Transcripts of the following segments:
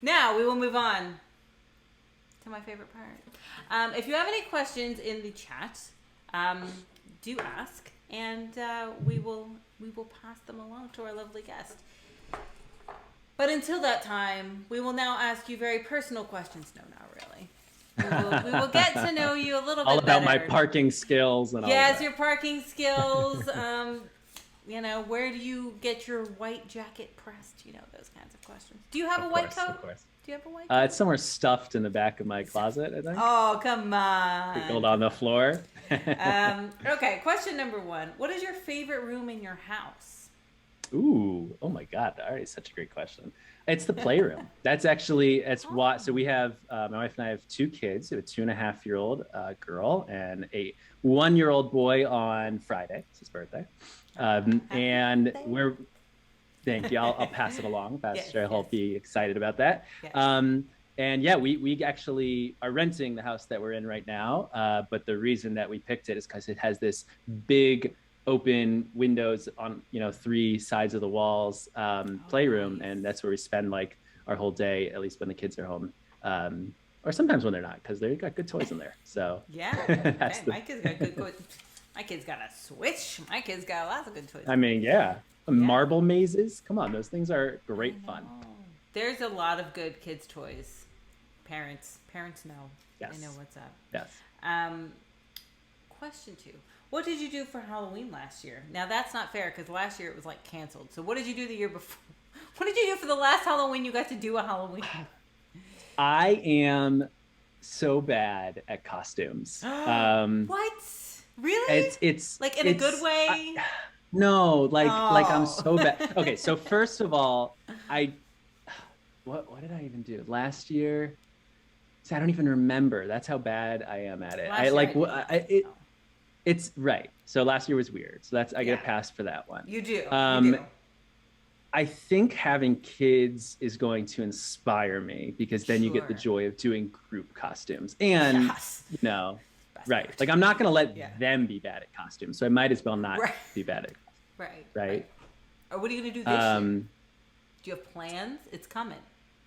Now we will move on to my favorite part. If you have any questions in the chat, do ask, and we will pass them along to our lovely guest. But until that time, we will now ask you very personal questions. No, not really. We will get to know you a little all bit about better. my parking skills and all Yes, that. your parking skills. Where do you get your white jacket pressed? Those kinds of questions. Do you have a white coat? Of course. Do you have a white coat? It's somewhere stuffed in the back of my closet, I think. Oh, come on. Sprinkled on the floor. Okay, question number 1. What is your favorite room in your house? Ooh, oh my God, already such a great question. It's the playroom. It's what. So we have my wife and I have 2 kids. We have a 2.5-year-old girl and a 1-year-old boy on Friday. It's his birthday. And we're, thank you. I'll pass it along. Pastor, I'll be excited about that. Yes. And yeah, we actually are renting the house that we're in right now. But the reason that we picked it is because it has this big open windows on 3 sides of the walls, playroom, nice. and that's where we spend like our whole day, at least when the kids are home, or sometimes when they're not, because they've got good toys in there. So yeah, my kids got good toys. My kids got a Switch. My kids got lots of good toys. I mean, yeah. Marble mazes, come on, those things are great fun. There's a lot of good kids toys. Parents know. Yes. They know what's up. Yes. Question 2. What did you do for Halloween last year? Now that's not fair because last year it was like canceled. So what did you do the year before? What did you do for the last Halloween you got to do a Halloween? I am so bad at costumes. What? Really? It's like in a good way? No, like I'm so bad. Okay, so first of all, what did I even do last year? See, I don't even remember. That's how bad I am at it. It's right. So last year was weird. So I get a pass for that one. You do. You do. I think having kids is going to inspire me because then you get the joy of doing group costumes. And right. Like I'm not going to let them be bad at costumes. So I might as well not be bad at costumes. Right. Or what are you going to do this year? Do you have plans? It's coming.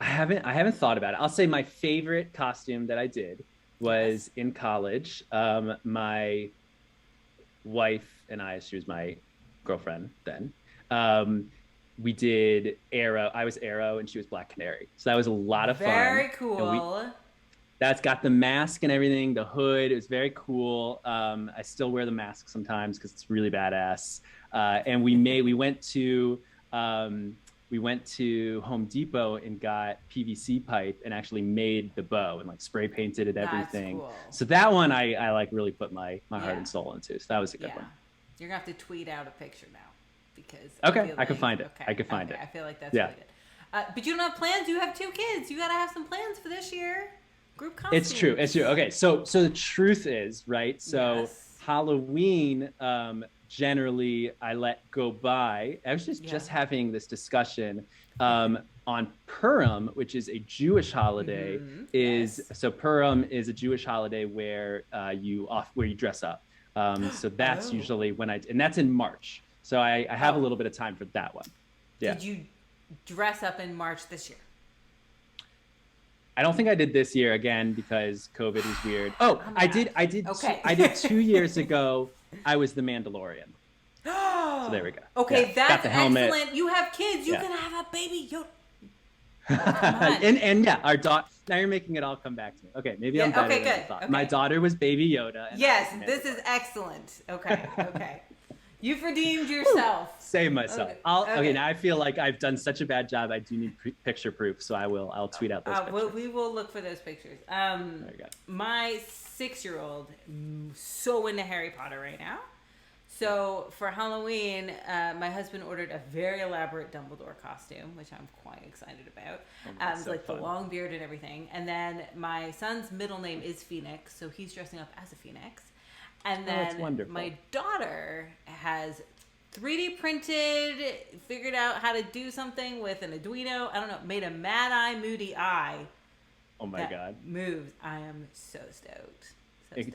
I haven't thought about it. I'll say my favorite costume that I did was in college. My wife and I, she was my girlfriend then, we did Arrow. I was Arrow and she was Black Canary. So that was a lot of fun. Very cool. That's got the mask and everything, the hood. It was very cool. I still wear the mask sometimes because it's really badass. And we went to Home Depot and got PVC pipe and actually made the bow and like spray painted it, everything. That's cool. So that one I like really put my heart and soul into. So that was a good one. You're gonna have to tweet out a picture now because I can find it. I can find it. I feel like that's really good. But you don't have plans. You have 2 kids. You gotta have some plans for this year. Group costumes. It's true. Okay, so the truth is, right? So Halloween, generally I let go by. I was just having this discussion on Purim, which is a Jewish holiday. So Purim is a Jewish holiday where you dress up. So that's usually when and that's in March. So I have a little bit of time for that one. Yeah. Did you dress up in March this year? I don't think I did this year again because COVID was weird. Oh, I did. Okay. I did 2 years ago. I was the Mandalorian. So there we go. Okay, that's got the helmet. Excellent. You have kids. You can have a baby Yoda. and our daughter. Now you're making it all come back to me. Okay, maybe I'm better than I thought. Okay. My daughter was Baby Yoda. Yes, this is excellent. Okay. You've redeemed yourself. Save myself. Okay. Now I feel like I've done such a bad job. I do need picture proof, so I'll tweet out those pictures. We will look for those pictures. There you go. My 6-year-old so into Harry Potter right now. So for Halloween, my husband ordered a very elaborate Dumbledore costume, which I'm quite excited about. It's like fun. The long beard and everything. And then my son's middle name is Phoenix, so he's dressing up as a Phoenix. And then my daughter has 3D printed, figured out how to do something with an Arduino. I don't know, made a Mad Eye Moody Eye. Oh my God. Moves. I am so stoked.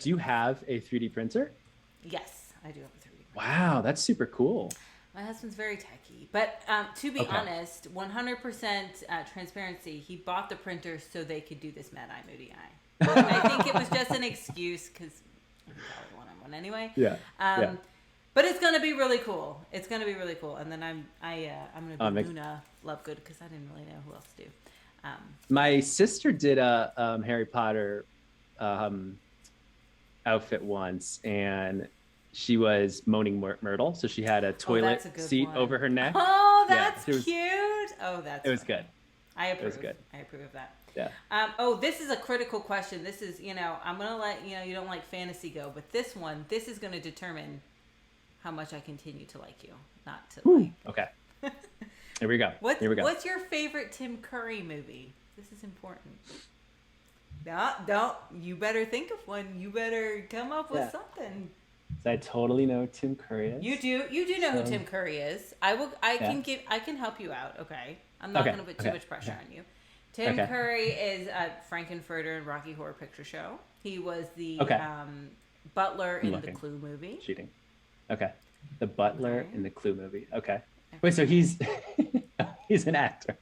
Do you have a 3D printer? Yes, I do have a 3D printer. Wow, that's super cool. My husband's very techie, but to be honest, 100% transparency. He bought the printer so they could do this Mad Eye Moody Eye. And I think it was just an excuse because I probably wanted one anyway. Yeah. But it's gonna be really cool. It's gonna be really cool. And then I'm gonna be Luna Lovegood because I didn't really know who else to do. My sister did a Harry Potter outfit once, and she was Moaning Myrtle, so she had a toilet seat over her neck. Oh, that's cute. It was good. I approve. It was good. I approve of that. Yeah. This is a critical question. This is, I'm gonna let you don't like fantasy go, but this is gonna determine how much I continue to like you, not to like. Okay. Here we go. What's your favorite Tim Curry movie? This is important. Don't. You better think of one. You better come up with something. So I totally know who Tim Curry is. You do know who Tim Curry is. I can help you out. Okay. I'm not gonna put too much pressure on you. Tim Curry is Frankenfurter in Rocky Horror Picture Show. He was the butler in the Clue movie. Cheating. Okay. The butler in the Clue movie. Okay. Wait, so he's an actor.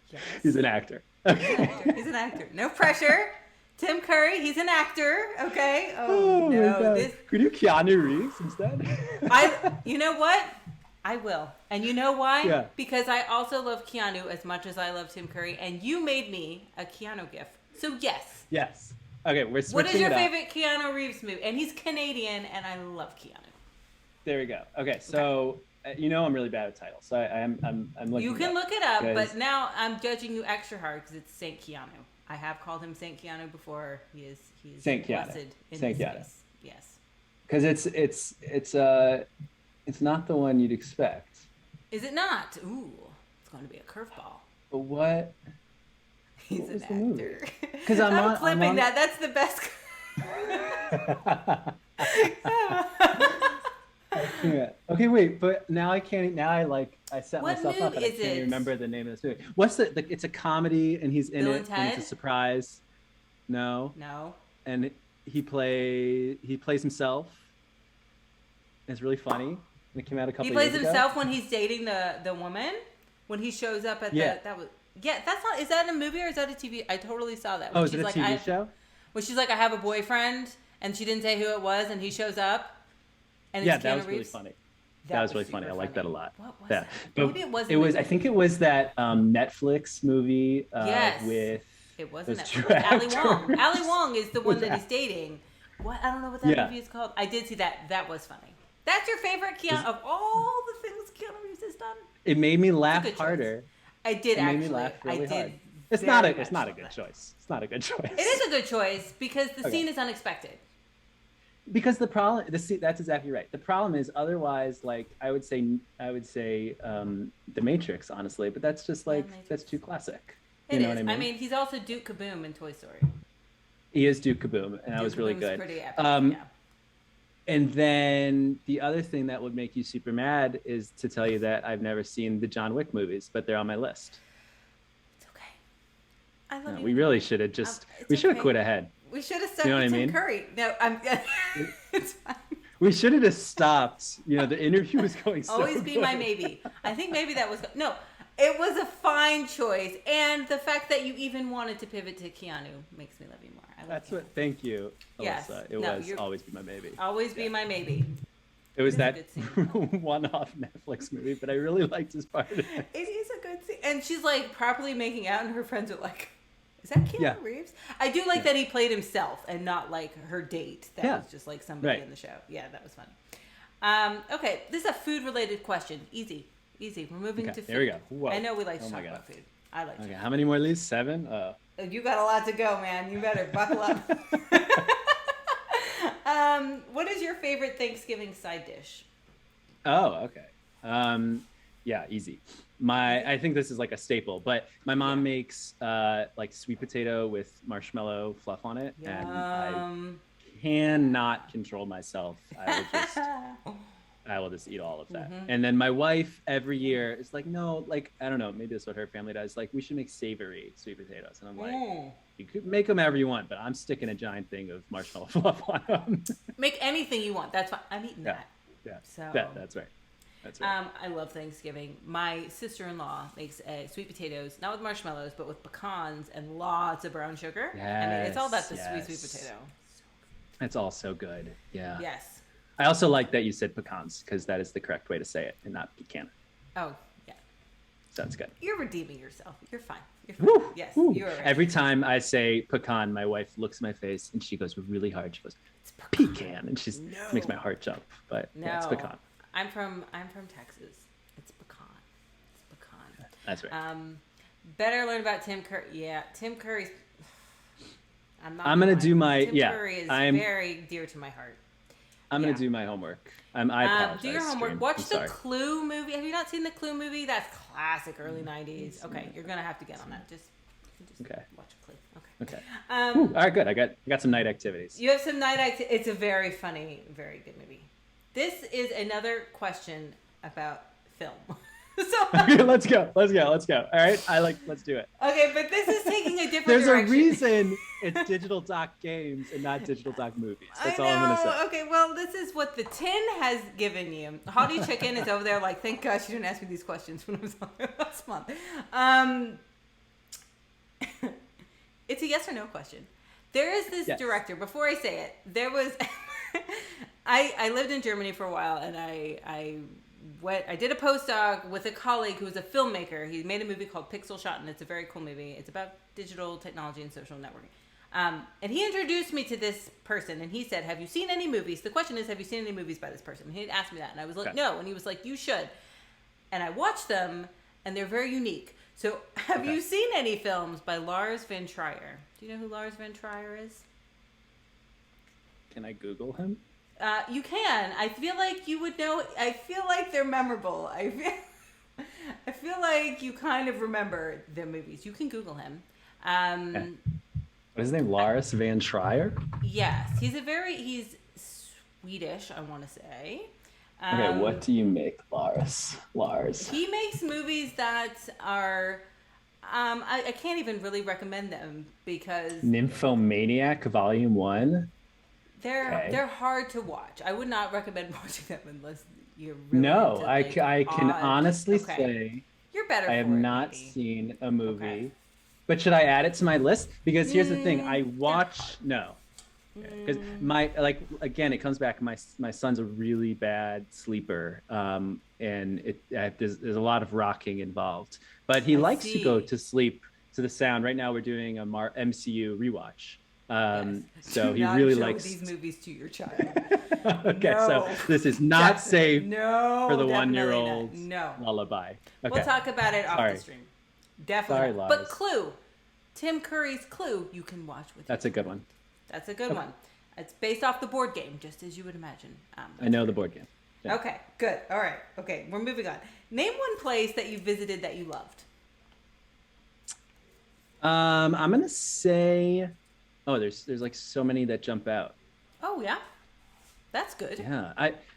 Yes. He's an actor. He's an actor. No pressure. Tim Curry, he's an actor. Okay. Oh no. Could you Keanu Reeves instead? You know what? I will. And you know why? Yeah. Because I also love Keanu as much as I love Tim Curry, and you made me a Keanu gif. So yes. Yes. Okay, we're switching. What is your favorite Keanu Reeves movie? And he's Canadian, and I love Keanu. There we go. Okay, so I'm really bad at titles, so I'm looking. You can look it up, but now I'm judging you extra hard because it's Saint Keanu. I have called him Saint Keanu before. He is Saint blessed Keanu. in Saint his Keanu. face. Yes. Because it's not the one you'd expect. Is it not? Ooh, it's going to be a curveball. But what? He's an actor. Because I'm flipping that. That's the best. Yeah. Okay, wait, but now I can't. Now I set myself up, and I can't remember the name of this movie. What's it's a comedy, and he's in it, and it's a surprise. No. And he plays himself. It's really funny. And it came out a couple. He plays years himself ago. when he's dating the woman. When he shows up at that's not. Is that in a movie or is that a TV? I totally saw that. Oh, is it a TV show? Well, she's like, I have a boyfriend, and she didn't say who it was, and he shows up. And that was really funny. That was really funny. I like that a lot. What was that? But maybe it wasn't. It was. I think it was that Netflix movie. With it wasn't Netflix. Ali Wong. Ali Wong is the one that he's dating. What? I don't know what that movie is called. I did see that. That was funny. That's your favorite Keanu of all the things Keanu Reeves has done. It made me laugh harder. I did actually. Made me laugh really hard. It's not a good choice. It's not a good choice. It is a good choice because the scene is unexpected. Because that's exactly right. The problem is otherwise, I would say The Matrix, honestly, but that's just that's too classic. It is. What I mean? He's also Duke Kaboom in Toy Story. He is Duke Kaboom, and that was really good. Pretty epic, And then the other thing that would make you super mad is to tell you that I've never seen the John Wick movies, but they're on my list. It's okay. I love you. We really should have we should have quit ahead. We should have stuck with Tim Curry. No, it's fine. We should have just stopped. The interview was going so Always be good. my maybe. I think maybe that was... No, it was a fine choice. And the fact that you even wanted to pivot to Keanu makes me love you more. Thank you, Alyssa. Yes. It was Always Be My Maybe. Always be my maybe. It was that one-off Netflix movie, but I really liked his part of it. It is a good scene. And she's properly making out, and her friends are like... Is that Keanu Reeves? I do like that he played himself and not her date. That was just somebody in the show. Yeah, that was fun. Okay, this is a food-related question. Easy. We're moving to food. There we go. Whoa. I know we like to talk about food. I like to. Okay, how many more leads? 7? You got a lot to go, man. You better buckle up. What is your favorite Thanksgiving side dish? Oh, okay. Yeah, easy. I think this is a staple, but my mom makes sweet potato with marshmallow fluff on it, and I cannot control myself. I will just eat all of that. And then my wife every year is no, I don't know, maybe that's what her family does. We should make savory sweet potatoes, and I'm you could make them however you want, but I'm sticking a giant thing of marshmallow fluff on them. Make anything you want. That's fine. I'm eating that. Yeah, so that's right. That's right. I love Thanksgiving. My sister-in-law makes sweet potatoes, not with marshmallows, but with pecans and lots of brown sugar. Yes, I mean, it's all about the sweet potato. It's all so good. Yeah. Yes. I also like that you said pecans because that is the correct way to say it and not pecan. Oh, yeah. Sounds good. You're redeeming yourself. You're fine. You're fine. Woo, yes, woo. you're right. Every time I say pecan, my wife looks at my face and she goes really hard. She goes, "It's pecan," and she makes my heart jump. But yeah, it's pecan. I'm from Texas. It's pecan. It's pecan. That's right. Better learn about Tim Curry. Yeah, Tim Curry's. I'm gonna do my Tim Curry is very dear to my heart. I'm gonna do my homework. I apologize. Do your homework. Stream. Watch the Clue movie. Have you not seen the Clue movie? That's classic, early '90s. Okay, you're gonna have to get on that. Just okay. Watch Clue. Okay. All right, good. I got some night activities. You have some night activities. It's a very funny, very good movie. This is another question about film. So okay, let's go. All right, let's do it. Okay, but this is taking a different There's direction. a reason it's digital doc games and not digital doc movies. That's all I'm gonna say. Okay, well, this is what the tin has given you. Hottie Chicken is over there like, thank gosh you didn't ask me these questions when I was on there last month. It's a yes or no question. There is this director. Before I say it, there was. I lived in Germany for a while, and I did a postdoc with a colleague who was a filmmaker. He made a movie called Pixel Shot, and it's a very cool movie. It's about digital technology and social networking. And he introduced me to this person, and he said, "Have you seen any movies?" The question is, have you seen any movies by this person? And he asked me that, and I was like, "No." And he was like, "You should." And I watched them, and they're very unique. So, have you seen any films by Lars von Trier? Do you know who Lars von Trier is? Can I Google him? You can. I feel like you would know. I feel like they're memorable. I feel like you kind of remember the movies. You can Google him. What is his name? Lars von Trier? Yes. He's Swedish, I want to say. Okay, what do you make, Lars? He makes movies that are... I can't even really recommend them because... Nymphomaniac Volume 1? They're hard to watch. I would not recommend watching them unless you're really No, into, I can honestly say you're better. I have not seen a movie. But should I add it to my list? Because here's the thing: I watch because again, it comes back. My son's a really bad sleeper, and there's a lot of rocking involved. But he likes to go to sleep to the sound. Right now, we're doing a MCU rewatch. So he really likes these movies to your child. Okay, so this is not safe for the 1-year-old no lullaby. Okay. We'll talk about it off the stream. Definitely. Sorry, but Clue, Tim Curry's Clue, you can watch with. That's a good one. That's a good one. It's based off the board game, just as you would imagine. I know the board game. Yeah. Okay, good. All right. Okay, we're moving on. Name one place that you visited that you loved. I'm gonna say. Oh, there's like so many that jump out. Oh yeah, that's good. Yeah,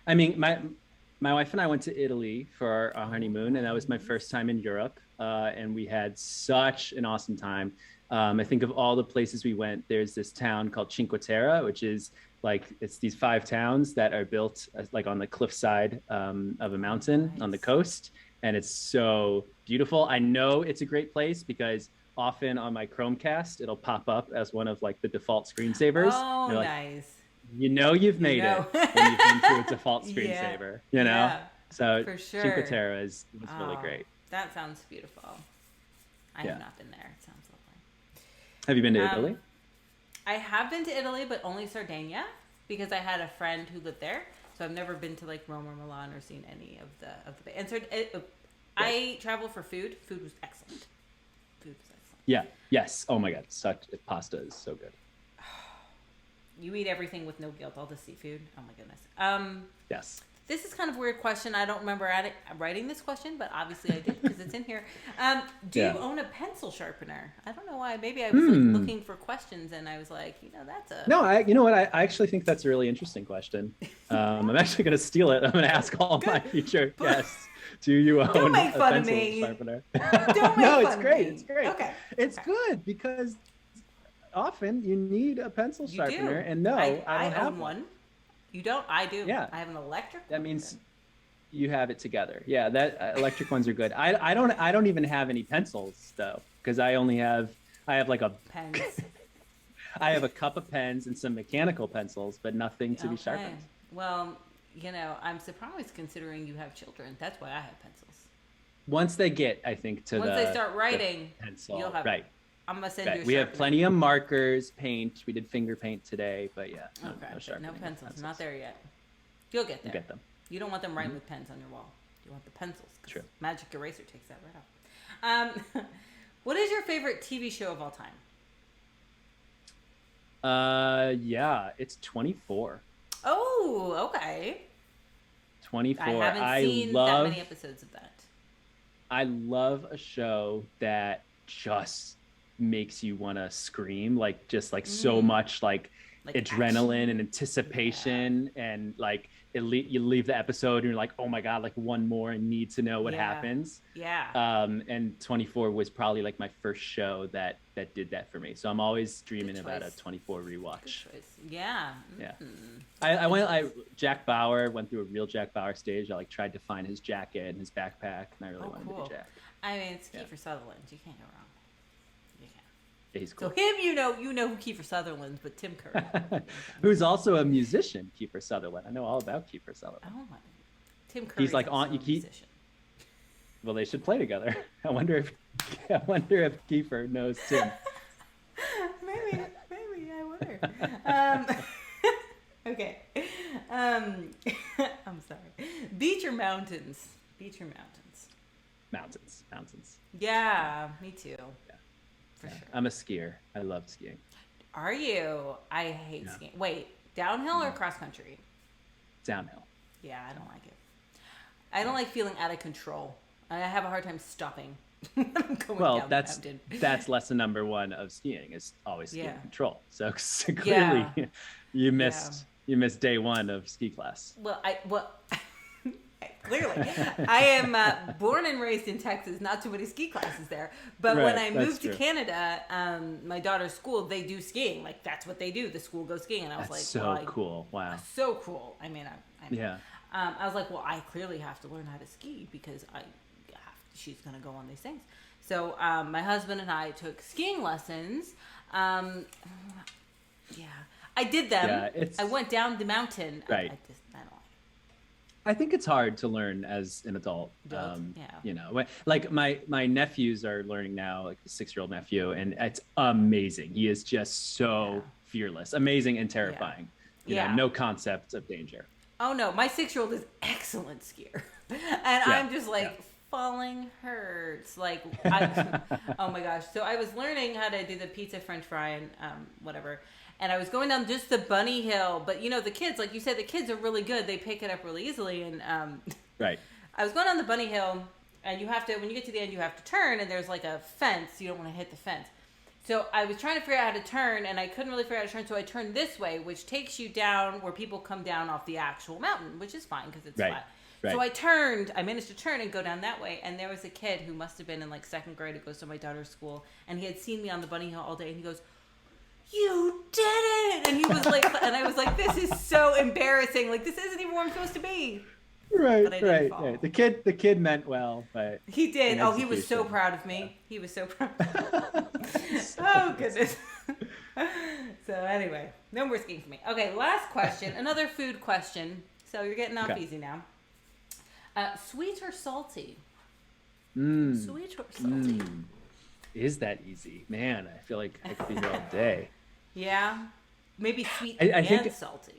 I mean my wife and I went to Italy for our honeymoon, and that was my first time in Europe, and we had such an awesome time. I think of all the places we went, there's this town called Cinque Terre, which is like it's these 5 towns that are built like on the cliffside of a mountain on the coast, and it's so beautiful. I know it's a great place because often on my Chromecast, it'll pop up as one of like the default screensavers. Oh, nice. You know you've made it when you've been to a default screensaver, you know? Yeah, so for sure. Cinque Terre was really great. That sounds beautiful. I have not been there. It sounds lovely. Have you been to Italy? I have been to Italy, but only Sardinia because I had a friend who lived there. So I've never been to like Rome or Milan or seen any of the and so I travel for food. Food was excellent. Yeah. Yes. Oh my God. Pasta is so good. You eat everything with no guilt. All the seafood. Oh my goodness. Yes. This is kind of a weird question. I don't remember writing this question, but obviously I did because it's in here. Do you own a pencil sharpener? I don't know why. Maybe I was like, looking for questions and I was like, that's a... No, you know what? I actually think that's a really interesting question. I'm actually going to steal it. I'm going to ask all my future guests. Do you own a pencil sharpener? No, it's great. It's great. Okay. It's good because often you need a pencil sharpener, and I don't have one. You don't? I do. Yeah. I have an electric. That means You have it together. Yeah, that electric ones are good. I don't even have any pencils though, because I have like a Pens. I have a cup of pens and some mechanical pencils, but nothing to be Okay. sharpened. Well, I'm surprised considering you have children. That's why I have pencils. Once they get, I think, to Once they start writing, the pencil, you'll have. right? I'm gonna send Right. you a We have sharpener. plenty of markers, paint. We did finger paint today, but yeah, Okay, no but sharpening. no pencils. Not there yet. You'll get there. We'll get them. You don't want them writing with pens on your wall. You want the pencils. 'Cause True. Magic eraser takes that right off. What is your favorite TV show of all time? Yeah, it's 24. Oh, okay. 24. I haven't seen that many episodes of that. I love a show that just makes you want to scream, like just like so much like adrenaline action. and anticipation, and like you leave the episode and you're like, oh my god, like one more, I need to know what happens. Yeah. And 24 was probably like my first show that did that for me. So I'm always dreaming about a 24 rewatch. Yeah. Yeah. I Jack Bauer went through a real Jack Bauer stage. I like tried to find his jacket and his backpack, and I really wanted to be Jack. I mean, it's Kiefer Sutherland. You can't go wrong. You can't. Yeah, he's cool. So him, you know who Kiefer Sutherland is, but Tim Curry, who's also a musician, Kiefer Sutherland. I know all about Kiefer Sutherland. Oh my. Tim Curry. He's like on. You keep. Well, they should play together. I wonder if Kiefer knows Tim. maybe I wonder. Okay. I'm sorry. Beach or mountains? Beach or mountains? Mountains. Yeah, me too. Yeah. For sure. I'm a skier. I love skiing. Are you? I hate skiing. Wait, downhill or cross country? Downhill. Yeah, I don't like it. I don't like feeling out of control. I have a hard time stopping. That's lesson number one of skiing, is always ski control. So clearly you missed day one of ski class. Well, clearly I am born and raised in Texas. Not too many ski classes there, but when I moved to Canada, my daughter's school, they do skiing. Like that's what they do. The school goes skiing, and I was cool. Wow, so cool. I mean, I was like, well, I clearly have to learn how to ski because she's going to go on these things. So my husband and I took skiing lessons. I did them. Yeah, I went down the mountain. Right. I don't like it. I think it's hard to learn as an adult. You know, like my nephews are learning now, like the 6-year-old nephew, and it's amazing. He is just so fearless, amazing and terrifying. You know, no concept of danger. Oh no, my 6-year-old is excellent skier, and I'm just like falling hurts. Like, oh my gosh. So I was learning how to do the pizza, French fry, and whatever. And I was going down just the bunny hill, but the kids, like you said, the kids are really good. They pick it up really easily, and right. I was going down the bunny hill, and you have to, when you get to the end, you have to turn, and there's like a fence. You don't want to hit the fence. So I was trying to figure out how to turn, and I couldn't really figure out how to turn, so I turned this way, which takes you down where people come down off the actual mountain, which is fine because it's flat. Right. So I managed to turn and go down that way, and there was a kid who must have been in like 2nd grade who goes to my daughter's school, and he had seen me on the bunny hill all day, and he goes, "You did it!" And he was like, and I was like, "This is so embarrassing. Like, this isn't even where I'm supposed to be." Right. The kid meant well, but he did. Oh, he was so proud of me. He was so proud. Oh goodness. So anyway, no more skiing for me. Okay, last question. Another food question. So you're getting off easy now. Sweet or salty? Sweet or salty? Is that easy? Man, I feel like I could be here all day. Yeah, maybe sweet and salty.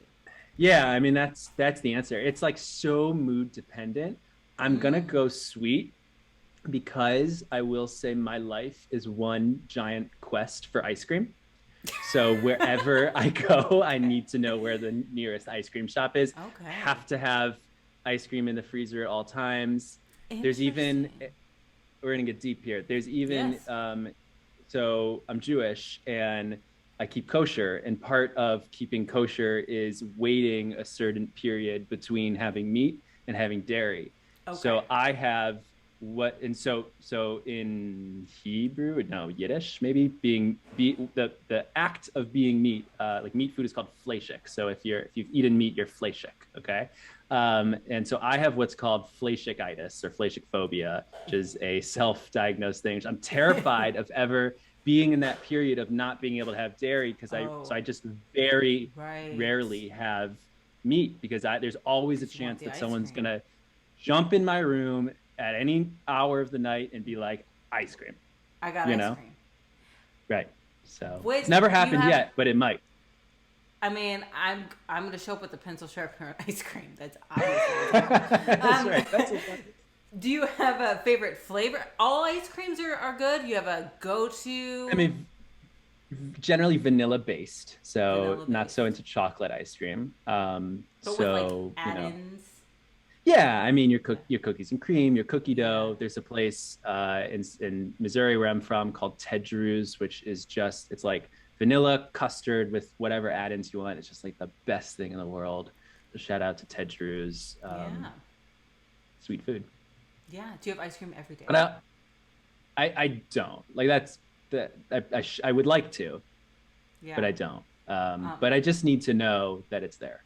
Yeah, I mean that's the answer. It's like so mood dependent. I'm gonna go sweet because I will say my life is one giant quest for ice cream. So wherever I go, I need to know where the nearest ice cream shop is. Okay. Have to have ice cream in the freezer at all times. There's even, we're gonna get deep here. There's even, so I'm Jewish and I keep kosher, and part of keeping kosher is waiting a certain period between having meat and having dairy. Okay. So I have so in Hebrew, Yiddish, maybe the act of being meat, like meat food is called fleishik. So if you've eaten meat, you're fleishik. Okay. And so I have what's called Psychgeist or Psychophobia, which is a self-diagnosed thing. I'm terrified of ever being in that period of not being able to have dairy because I just very rarely have meat because there's always a chance that someone's going to jump in my room at any hour of the night and be like, ice cream. I got ice cream. Right. So it's never happened yet, but it might. I mean, I'm going to show up with a pencil sharpener ice cream. That's obviously That's right. That's do you have a favorite flavor? All ice creams are good. You have a go-to? I mean, generally vanilla based, so not so into chocolate ice cream. But with like add-ins? Yeah, I mean your cookies and cream, your cookie dough. There's a place in Missouri where I'm from called Ted Drew's, which is it's like vanilla custard with whatever add-ins you want. It's just like the best thing in the world. So shout out to Ted Drew's. Sweet food. Yeah. Do you have ice cream every day? But I don't. Like I would like to, but I don't. But I just need to know that it's there.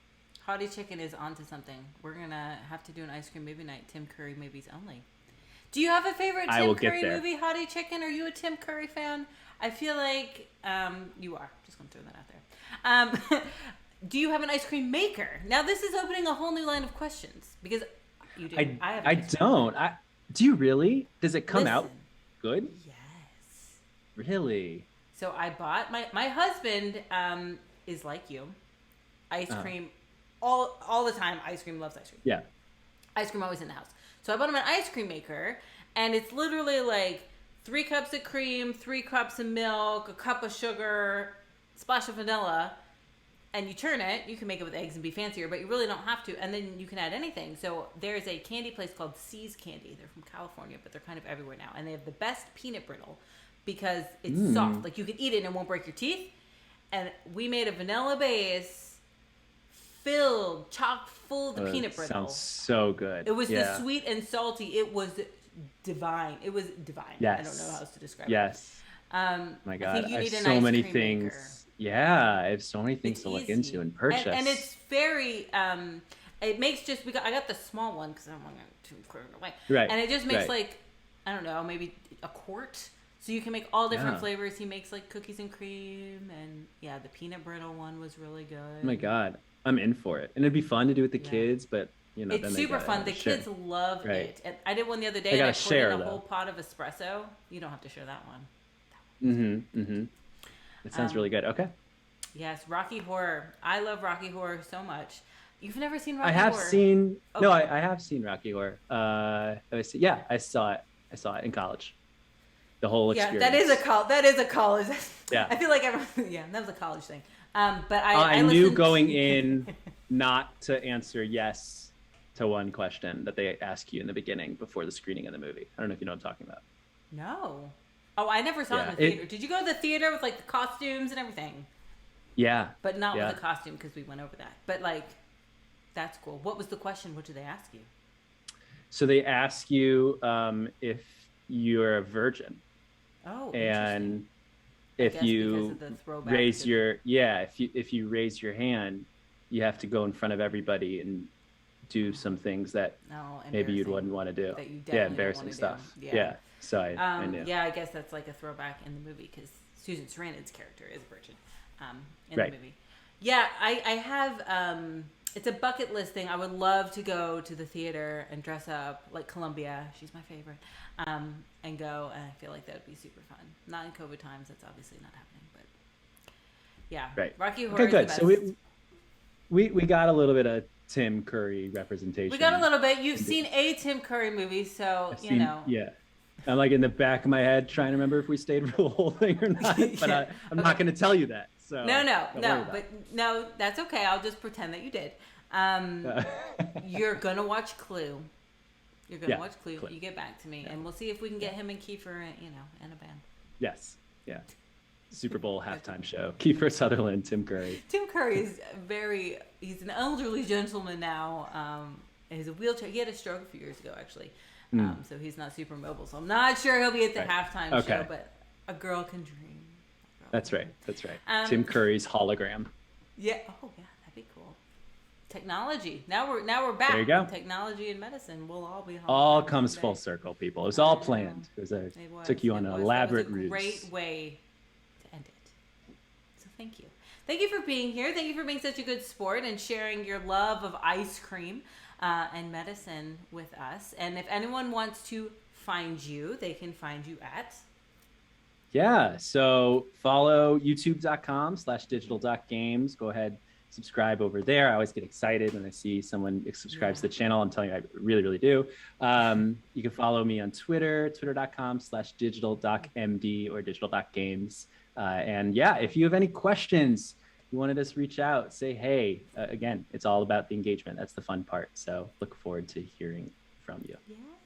Hottie Chicken is onto something. We're going to have to do an ice cream movie night. Tim Curry movies only. Do you have a favorite Tim Curry movie, Hottie Chicken? Are you a Tim Curry fan? I feel like you are. Just going to throw that out there. Do you have an ice cream maker? Now, this is opening a whole new line of questions because you do. I don't. Do you really? Does it come out good? Yes. Really? So I bought my husband is like you. Ice cream all the time. Ice cream, loves ice cream. Yeah. Ice cream always in the house. So I bought him an ice cream maker, and it's literally like 3 cups of cream, 3 cups of milk, a cup of sugar, splash of vanilla, and you turn it. You can make it with eggs and be fancier, but you really don't have to. And then you can add anything. So there's a candy place called C's Candy. They're from California, but they're kind of everywhere now. And they have the best peanut brittle because it's soft. Like you can eat it and it won't break your teeth. And we made a vanilla base chock full of the peanut brittle. Sounds so good. It was the sweet and salty. It was divine. It was divine. Yes. I don't know how else to describe it. My God. I think you need so many things. Maker. Yeah, I have so many things to look into and purchase. And it's very, it makes I got the small one because I don't want to quarter away. Right. And it just makes like, I don't know, maybe a quart. So you can make all different flavors. He makes like cookies and cream. And the peanut brittle one was really good. Oh my God. I'm in for it. And it'd be fun to do with the kids, but it's super fun. The kids love it. And I did one the other day and I poured in a whole pot of espresso. You don't have to share that one. It sounds really good. Okay. Yes, Rocky Horror. I love Rocky Horror so much. You've never seen Rocky Horror? I have seen. Okay. No, I have seen Rocky Horror. I saw it. I saw it in college. The whole experience. Yeah, that is a college. Yeah. I feel like everyone. Yeah, that was a college thing. But I knew going in not to answer yes to one question that they ask you in the beginning before the screening of the movie. I don't know if you know what I'm talking about. No. Oh, I never saw it in the theater. Did you go to the theater with like the costumes and everything? Yeah. But not with the costume because we went over that. But like, that's cool. What was the question? What did they ask you? So they ask you if you're a virgin. Oh, and if you raise if you raise your hand, you have to go in front of everybody and do some things that maybe you wouldn't want to do. Embarrassing stuff. Yeah. So I knew. Yeah, I guess that's like a throwback in the movie because Susan Sarandon's character is a virgin in the movie. Yeah, I have. It's a bucket list thing. I would love to go to the theater and dress up like Columbia. She's my favorite. And go, and I feel like that would be super fun. Not in COVID times. That's obviously not happening, but yeah. Right. Rocky Horror. Okay, good. So we got a little bit of Tim Curry representation. We got a little bit. You've seen a Tim Curry movie, so you know. Yeah. I'm like in the back of my head trying to remember if we stayed for the whole thing or not, but I'm not going to tell you that. So no, that's okay. I'll just pretend that you did. You're gonna watch Clue. You're gonna watch Clue. You get back to me, and we'll see if we can get him and Kiefer, in a band. Yes. Yeah. Super Bowl halftime show. Kiefer Sutherland, Tim Curry. Tim Curry is he's an elderly gentleman now. He's a wheelchair. He had a stroke a few years ago, actually. So he's not super mobile. So I'm not sure he'll be at the halftime show, but a girl can dream. That's right. Tim Curry's hologram. Yeah. Oh, yeah. That'd be cool. technology. Now we're back. There you go. Technology and medicine. We'll all be home. All comes full circle, people. It was all planned. Took you on an elaborate ruse. Great way to end it. So thank you. Thank you for being here. Thank you for being such a good sport and sharing your love of ice cream and medicine with us. And if anyone wants to find you, they can find you at... Yeah, so follow youtube.com/digital.games. Go ahead, subscribe over there. I always get excited when I see someone subscribes to the channel. I'm telling you, I really, really do. You can follow me on Twitter, twitter.com/digital.md or digital.games. And yeah, if you have any questions, you wanted us to reach out, say, hey, again, it's all about the engagement. That's the fun part. So look forward to hearing from you.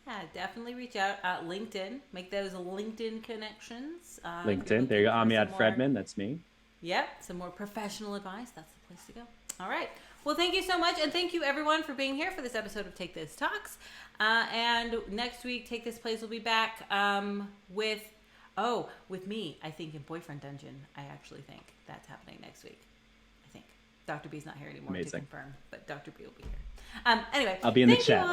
Yeah, definitely reach out at LinkedIn. Make those LinkedIn connections. LinkedIn. There you go. Amiad Fredman. That's me. Yep. Some more professional advice. That's the place to go. All right. Well, thank you so much. And thank you, everyone, for being here for this episode of Take This Talks. And next week, Take This Plays will be back with me, I think, in Boyfriend Dungeon. I actually think that's happening next week. I think. Dr. B's not here anymore to confirm, but Dr. B will be here. Anyway. I'll be in the chat.